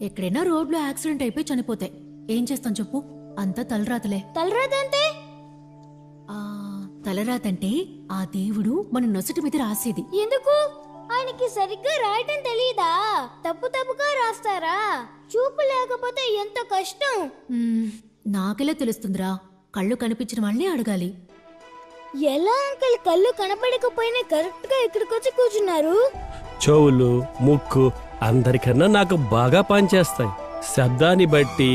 ఎక్కడైనా రోడ్లో యాక్సిడెంట్ అయిపోయి చనిపోతాయి. ఏం చేస్తాం చెప్పు? అంతా తలరాతలే. తలరాత అంటే? తలరాతంటే ఆ దేవుడు మన నొసటి మీద రాసేది. ఎందుకు? ఆయనకి సరిగ్గా రాయటం తెలీదా? తప్పు తప్పుగా రాస్తారా? చూపు లేకపోతే ఎంత కష్టం. నాకెలా తెలుస్తుందిరా? కళ్ళు కనిపించిన వాళ్ళని అడగాలి. ఎలా అంకల్ కళ్ళు కనపడకపోయినా కరెక్ట్ గా ఇక్కడికి వచ్చి కూర్చున్నారు? చెవులు, ముక్కు అందరికన్నా నాకు బాగా పనిచేస్తాయి. శబ్దాన్ని బట్టి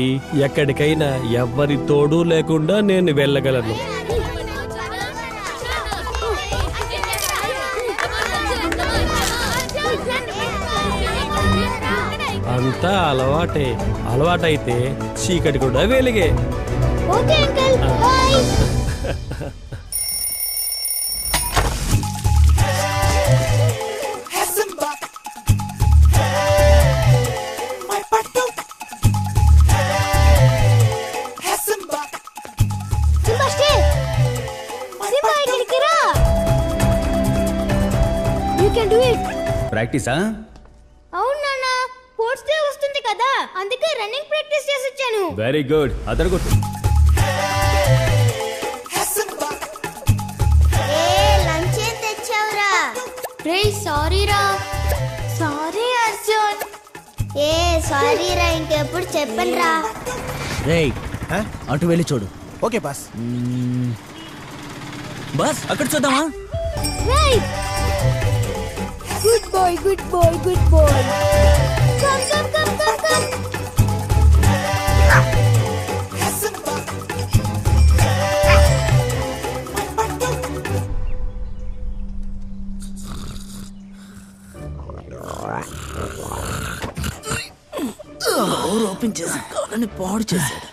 ఎక్కడికైనా ఎవ్వరి తోడు లేకుండా నేను వెళ్ళగలను. అంతా అలవాటైతే చీకటి కూడా వెలిగే. Okay uncle, bye. ప్రాక్టీసా? అవును నాన్న, స్పోర్ట్స్ డే వస్తుంది కదా, అందుకే రన్నింగ్ ప్రాక్టీస్ చేసి వచ్చాను. Very good. అదరగొట్టు. లంచ్ ఏం తెచ్చావురా? రే సారీ రా. సారీ అర్జున్. సారీ రా, ఇంకెప్పుడు చెప్పను రా. రేయ్, అటు వెళ్ళి చూడు. Okay boss. బస్ అక్కడ చూద్దామా? Right. Good boy, good boy, good boy. Come come come come come. Door open చేసి కాలని పాడు చేశాడు.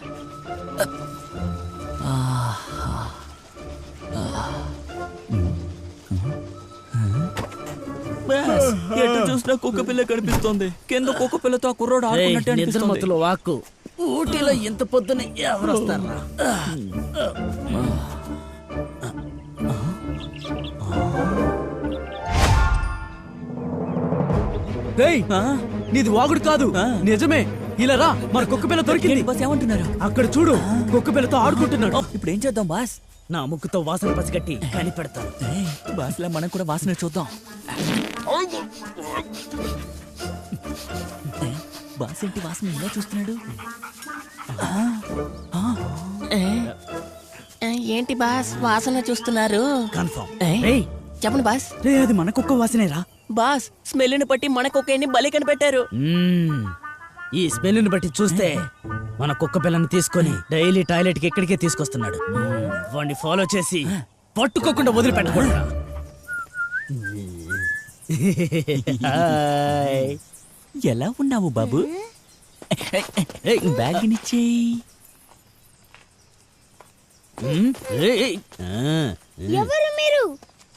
ఎటు చూసినా కుక్క పిల్ల కనిపిస్తోంది. కింద కుక్క పిల్లతో ఆ కుర్రోడు ఆడుకున్నట్టు అనిపిస్తుంది. వాక్కు ఊటీలో ఇంత పొద్దున ఎవరు వస్తారా? నీది వాగుడు కాదు, నిజమే. ఇలా రా, మన కుక్క పిల్ల దొరికింది. బస్ ఏమంటున్నారు? అక్కడ చూడు, కుక్క పిల్లతో ఆడుకుంటున్నాడు. ఇప్పుడు ఏం చేద్దాం బాస్? నా ముక్కుతో వాసన పసిగట్టి కనిపెడతాను. బాస్లా మనం కూడా వాసన చూద్దాం. బాస్ ఏంటి వాసన ఇలా చూస్తున్నాడు? ఏంటి బాస్ వాసన చూస్తున్నారు? కన్ఫర్మ్. చెప్పండి బాస్. రే, అది మన కుక్క వాసనేరా? బాస్ స్మెల్ని బట్టి మన కుక్కని బలి కనిపెట్టారు. ఈ స్మెల్ని బట్టి చూస్తే మన కుక్క పిల్లని తీసుకొని డైలీ టాయిలెట్ కి ఎక్కడికే తీసుకొస్తున్నాడు. వాడిని ఫాలో చేసి పట్టుకోకుండా వదిలిపెట్టకూడదు. ఎలా ఉన్నావు బాబు? బ్యాగ్ నిచ్చేయి. ఎవరు మీరు?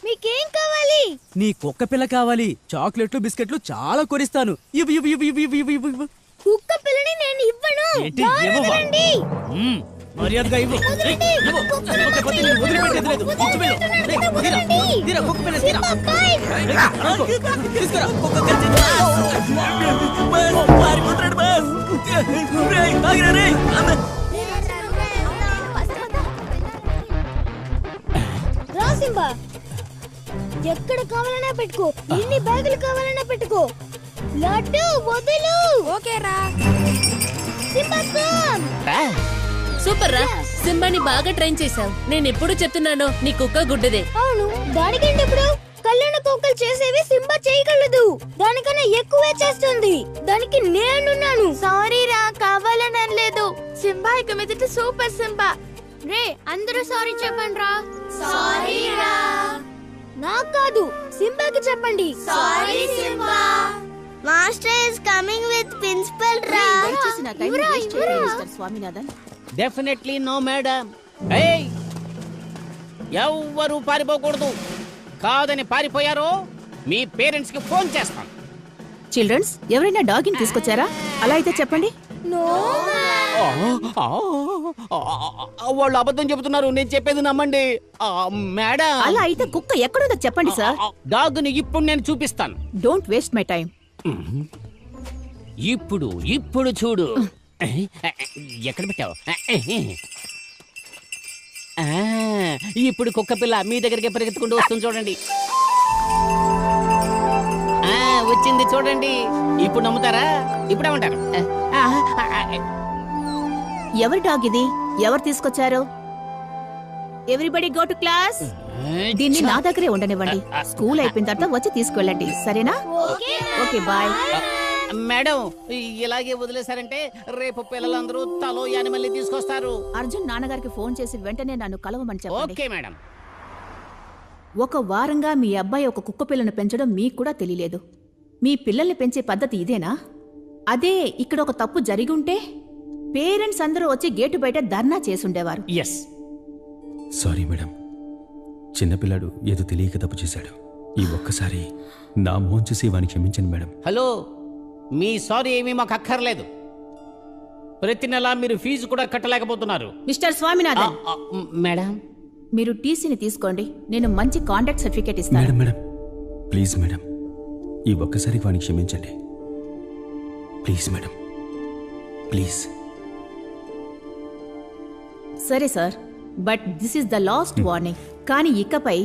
మీకేం కావాలి? నీ కుక్క పిల్ల కావాలి. చాక్లెట్లు, బిస్కెట్లు చాలా కొనిస్తాను. ఇవ్వు ఇవ్వు ఇవ్వు ఇవ్వు ఇవ్వు ఇవ్వు ఇవ్వు. కుక్క పిల్లని నేను ఇవ్వను. వదలండి. మర్యాదగా ఇవ్వు. వదలండి. లేకపోతే నేను వదిలిపెట్టేది లేదు. ఇచ్చు వెళ్ళు. రేయ్, తీరా కుక్క పిల్ల, తీరా. తీసుకురా. రా సింబా, ఎక్కడ కావాలన్నా పెట్టుకో, ఎన్ని బ్యాగులు కావాలన్నా పెట్టుకో. లడ్డు వదులు. ఓకే రా సింబా, కమ్. సూపర్ రా, సింబాని బాగా ట్రైన్ చేశావు. నేను ఎప్పుడు చెప్తున్నానో నీ కుక్క గుడ్డదే. అవును, దానికంటే ఇప్పుడు కళ్యాణ కుక్కలు చేసేవి సింబా చేయగలదు. దానికన్నా ఎక్కువే చేస్తుంది. దానికి నేనున్నాను. సారీ రా, కావాలని అనలేదు. సింబా ఇక మీదట సూపర్ సింబా. రే, అందరూ సారీ చెప్పండి రా. సారీ రా. నాకు కాదు, సింబాకి చెప్పండి. Sorry Simba. Master is coming with principal రా. స్వామినాథన్. Definitely no madam. ఎవ్వరూ పారిపోకూడదు. కాదని పారిపోయారో మీ పేరెంట్స్ కి ఫోన్ చేస్తాను. చిల్డ్రన్స్, ఎవరైనా డాగిని తీసుకొచ్చారా? అలా అయితే చెప్పండి. వాళ్ళు అబద్ధం చెబుతున్నారు. నేను చెప్పేది నమ్మండి. మేడం, అలా అయితే కుక్క ఎక్కడుందో చెప్పండి సార్. డాగ్ ని ఇప్పుడు నేను చూపిస్తాను. Don't waste my time. ఇప్పుడు ఇప్పుడు చూడు. ఎక్కడ పెట్టావు? ఇప్పుడు కుక్క పిల్ల మీ దగ్గరికి పరిగెత్తుకుంటూ వస్తుంది చూడండి. వచ్చింది చూడండి. ఇప్పుడు నమ్ముతారా? ఇప్పుడు ఏమంటారు? ఎవరి డాగ్ ఇది? ఎవరు తీసుకొచ్చారు? Everybody go to class. దీన్ని నా దగ్గరే ఉండనివ్వండి. స్కూల్ అయిపోయిన తర్వాత వచ్చి తీసుకెళ్ళండి, సరేనా? Okay bye. మేడం, ఇలాగే వదిలేశారంటే రేపు పిల్లలందరూ తలో యానిమల్ని తీసుకొస్తారు. అర్జున్ నాన్నగారికి ఫోన్ చేసి వెంటనే నన్ను కలవమని చెప్పండి. Okay madam. ఒక వారంగా మీ అబ్బాయి ఒక కుక్క పిల్లను పెంచడం మీకు కూడా తెలియలేదు. మీ పిల్లల్ని పెంచే పద్ధతి ఇదేనా? అదే ఇక్కడ ఒక తప్పు జరిగి ఉంటే పేరెంట్స్ అందరూ వచ్చి గేటు బయట ధర్నా చేసుండేవారు. ఎస్. సారీ మేడం, చిన్నపిల్లాడు ఏదో తెలియక తప్పు చేశాడు. ఈ ఒక్కసారి నా మోహన్ చూసి వాడిని క్షమించండి మేడం. హలో, మీ సారీ ఏమీ మాకు అక్కర్లేదు. ప్రతి నెల మీరు ఫీజు కూడా కట్టలేకపోతున్నారు. మిస్టర్ స్వామినాథన్, మేడం, మీరు టీసీని తీసుకోండి. నేను మంచి కాంటాక్ట్ సర్టిఫికేట్ ఇస్తాను. మేడం మేడం ప్లీజ్ మేడం, ఈ ఒక్కసారి వాడిని క్షమించండి ప్లీజ్ మేడం, ప్లీజ్. సరే sir, but this is the last warning. కానీ ఇకపై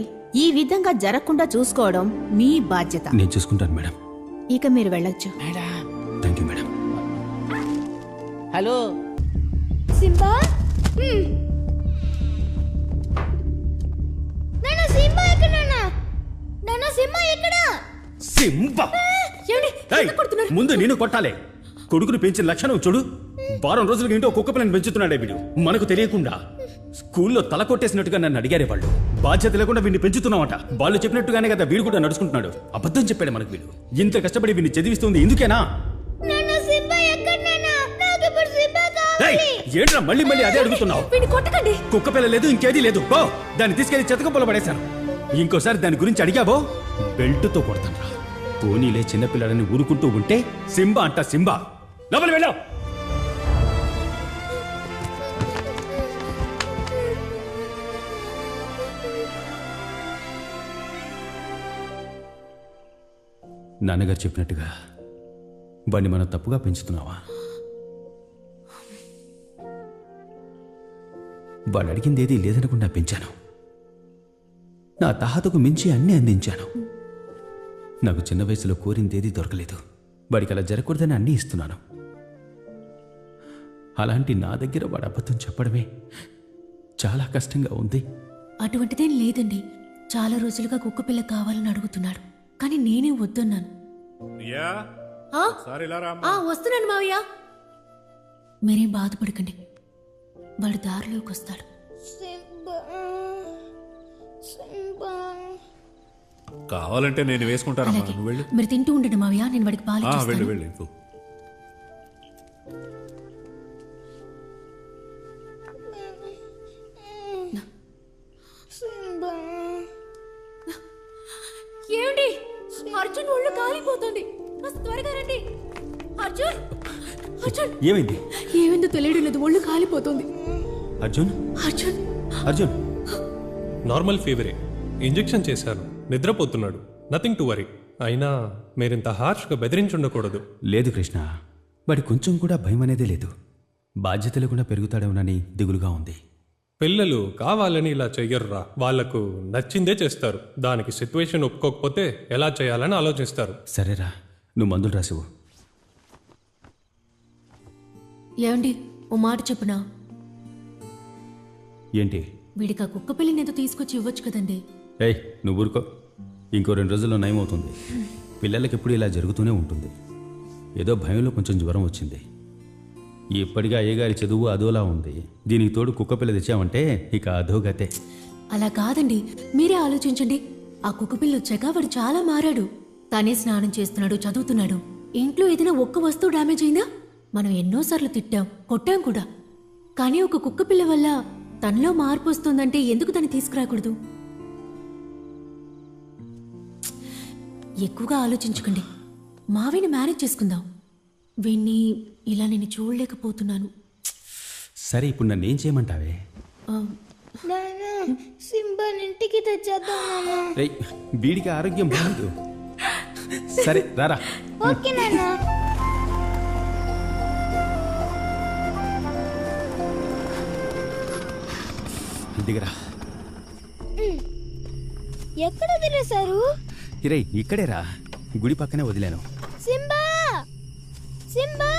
ఈ విధంగా జరగకుండా చూసుకోవడం మీ బాధ్యత. నేను చూసుకుంటాను మేడం. ఇక మీరు వెళ్ళొచ్చు. Thank you madam. Hello Simba, నాన్న సింబా ఎక్కడ? నాన్న సింబా ఎక్కడ? సింబా! ఏయ్, ముందు నేను కొట్టాలి. కొడుకును పెంచిన లక్షణం చూడు. వారం రోజులకి ఏంటో కుక్క పిల్లని పెంచుతున్నాడే వీడు. మనకు తెలియకుండా స్కూల్లో తల కొట్టేసినట్టుగా నన్ను అడిగారే వాళ్ళు. బాధ్యత లేకుండా వీడిని పెంచుతున్నామట. వాళ్ళు చెప్పినట్టుగానే కదా వీడు కూడా నడుచుకుంటున్నాడు. అబద్ధం చెప్పాడు మనకు వీడు. ఇంత కష్టపడి వీడిని చదివిస్తుంది ఎందుకేనా? నాన్న సింబా ఎక్కడ? నాకు ఇప్పుడు సింబా కావాలి. ఏంట్రా మళ్ళీ మళ్ళీ అదే అడుగుతున్నావు? వీడిని కొట్టకండి. కుక్క పిల్ల లేదు, ఇంకేదీ లేదు. బో, దాన్ని తీసుకెళ్లి చెతకంపలో పడేశాను. ఇంకోసారి దాని గురించి అడిగావో బెల్ట్తో కొడతాను రా. పోనీలే, చిన్నపిల్లాడని ఊరుకుంటూ ఉంటే సింబా అంట సింబా. లోపలి వెళ్ళావు. నాన్నగారు చెప్పినట్టుగా వాడిని మనం తప్పుగా పెంచుతున్నావా? వాడు అడిగింది ఏదీ లేదనకుండా పెంచాను. నా తాహతకు మించి అన్నీ అందించాను. నాకు చిన్న వయసులో కోరిందేదీ దొరకలేదు. వాడికి అలా జరగకూడదని అన్నీ ఇస్తున్నాను. అలాంటి నా దగ్గర వాడు అబద్ధం చెప్పడమే చాలా కష్టంగా ఉంది. అటువంటిదేం లేదండి. చాలా రోజులుగా కుక్క పిల్ల కావాలని అడుగుతున్నాడు, కానీ నేనే వద్దన్నాను. వస్తున్నాను మావయ్య. మీరేం బాధపడకండి, వాడు దారిలోకి వస్తాడు. కావాలంటే నేను వేసుకుంటానమ్మా, నువ్వు వెళ్ళు. మీరు తింటూ ఉండండి మావయ్య, నేను వాడికి పాలు వెళ్ళు ఇచ్చేస్తాను. వెళ్ళు. ఏమండి, అర్జున్ ఒళ్ళు కాలిపోతుంది. త్వరగా రండి. అర్జున్, అర్జున్ ఏమైంది? ఏమైందో తెలియడం లేదు, ఒళ్ళు కాలిపోతుంది. అర్జున్, అర్జున్, అర్జున్ నార్మల్ ఫీవరే, ఇంజెక్షన్ చేశాను, నిద్రపోతున్నాడు. Nothing to worry. అయినా మీరింత హార్ష్గా బెదిరించుండకూడదు. లేదు కృష్ణ, వాడి కొంచెం కూడా భయం అనేదే లేదు. బాధ్యత లేకుండా పెరుగుతాడేమోనని దిగులుగా ఉంది. పిల్లలు కావాలని ఇలా చెయ్యర్రా. వాళ్లకు నచ్చిందే చేస్తారు. దానికి సిచ్యువేషన్ ఒప్పుకోకపోతే ఎలా చేయాలని ఆలోచిస్తారు. సరేరా, నువ్వు మందులు రాసివు. ఏమండి, ఓ మాట చెప్పునా? ఏంటి? వీడికి ఆ కుక్క పిల్లని ఏదో తీసుకొచ్చి ఇవ్వచ్చు కదండి. ఏయ్, నువ్వు ఊరుకో. ఇంకో 2 రోజుల్లో నయమవుతుంది. పిల్లలకి ఎప్పుడు ఇలా జరుగుతూనే ఉంటుంది. ఏదో భయంలో కొంచెం జ్వరం వచ్చింది. ఇప్పటిగా అయ్యగారి చదువు అదోలా ఉంది. దీనికి తోడు కుక్క పిల్ల తెచ్చామంటే ఇక అధోగతే. అలా కాదండి, మీరే ఆలోచించండి. ఆ కుక్క పిల్ల వచ్చాక వాడు చాలా మారాడు. తనే స్నానం చేస్తున్నాడు, చదువుతున్నాడు. ఇంట్లో ఏదైనా ఒక్క వస్తువు డ్యామేజ్ అయిందా? మనం ఎన్నోసార్లు తిట్టాం, కొట్టాం కూడా. కానీ ఒక కుక్క పిల్ల వల్ల తనలో మార్పు వస్తుందంటే ఎందుకు దాన్ని తీసుకురాకూడదు? ఎక్కువగా ఆలోచించకండి. మావిని మేనేజ్ చేసుకుందాం. వీణ్ణి ఇలా నేను చూడలేకపోతున్నాను. సరే, ఇప్పుడు నన్ను ఏం చేయమంటావే? సింబాని ఇంటికి తెచ్చేద్దాం. వీడికి ఆరోగ్యం బాగుంది. సరే రారా. ఓకే నాన్న. దిగరా. ఎక్కడ వదిలేశారు? ఇరే ఇక్కడేరా, గుడి పక్కనే వదిలాను. Simba Simba